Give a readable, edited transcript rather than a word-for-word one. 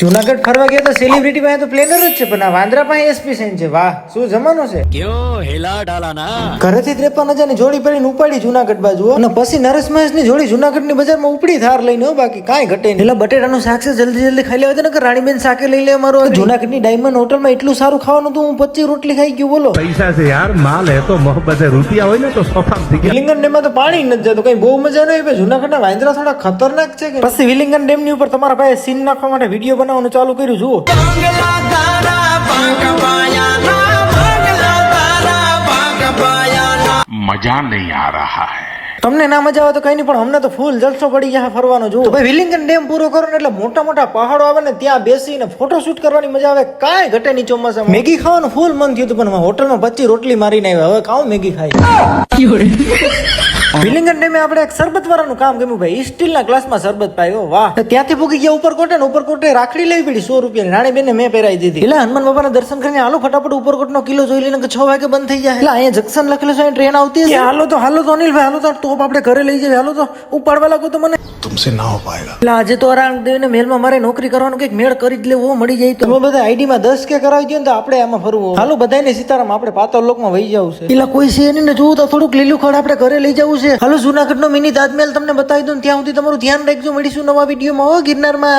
જુનાગઢ ફરવા ગયા તો સેલિબ્રિટી પાસે તો પ્લેનર જ છે, પણ આ વાંદરા પાસે એસપી સેન છે. વાહ શું જમાનો છે. क्यों हिला डाला ના ઘરેથી 53,000 ની જોડી પહેરીને ઉપાડી જુનાગઢ બાજુ, અને પછી નરેશ મહેશ ની જોડી જુનાગઢ ની બજારમાં ઉપડી થાર લઈને. બાકી કાંઈ ઘટે નહીં. એટલે બટેટાનું શાક છે, જલ્દી ખાઈ લેવા છે ને રાણીબેન શાકે લઈ લે મારો. જુનાગઢ ની ડાયમંડ હોટલમાં એટલું સારું ખાવાનું તો હું 25 રોટલી ખાઈ ગયો. બોલો पैसा से यार माल है तो मोहब्बत है रुपया हो ना तो सोफा વિલિંગન ડેમ માં તો પાણી નથી જતું, કઈ બહુ મજા નહીં. જુનાગઢ ના વાંદરા થોડા ખતરનાક છે. પછી વિલિંગન ડેમ ની ઉપર તમારા ભાઈ સીન નાખવા માટે વિડીયો બનાવવાનું ચાલુ કર્યું. જુઓ मजा नहीं आ रहा है. તમને ના મજા આવે તો કઈ નહીં, પણ અમને તો ફૂલ જલસો પડી ગયા ફરવાનો. જો ભાઈ વિલિંગન ડેમ પૂરો કરો ને એટલે મોટા મોટા પહાડો આવે ને ત્યાં બેસીને ફોટો શૂટ કરવાની મજા આવે. કાંઈ ઘટે નહીં ચોમાસામાં. મેગી ખાવાનું ફૂલ મન થયું હતું, પણ હોટલમાં 25 રોટલી મારીને આવ્યા. હવે કાઉ મેગી ખાઈ. વિલિંગન ડેમે આપણે એક સરબત વાળાનું કામ ગમ્યું ભાઈ. સ્ટીલ ના ગ્લાસમાં સરબત પાયો. વાહ. ત્યાંથી પૂગી ગયા ઉપરકોટે ને ઉપરકોટે રાખડી લેવી પડી 100 રૂપિયાની. રાણીબેન મેં પહેરાવી દીધી. એટલે હનુમાન બાબાના દર્શન કરીને હાલો ફટાફટ ઉપરકોટ નો કિલ્લો જોઈ લઈને 6 વાગે બંધ થઈ જાય. એટલે અહીંયા જંકશન લખેલું છે, ટ્રેન આવતી છે. હાલો તો અનિલભાઈ, હાલો તો ટોપ આપણે ઘરે લઈ જઈએ. હાલો તો ઉપાડવા લાગો તો મને तुमसे ना हो पाएगा. એટલે આજે તો રામદેવને મેલમાં મારે નોકરી કરવાનું કઈક મેળ કરી જ લેવો મળી જાય તો. તમે બધા આઈડી માં 10 કે કરાવી દો ને તો આપણે આમાં ફરવું. હાલો બધાને સીતારામ, આપણે પાતાળ લોકમાં વહી જવું છે. એટલે કોઈ છે નહીં ને, જોવું તો થોડુંક લીલું ખડ આપણે ઘરે લઈ જવું છે. હાલો જુનાગઢ નો મિની તાજમહેલ તમને બતાવી દઉં. ત્યાં સુધી તમારું ધ્યાન રાખજો. મળીશું નવા વિડીયોમાં ગિરનારમાં.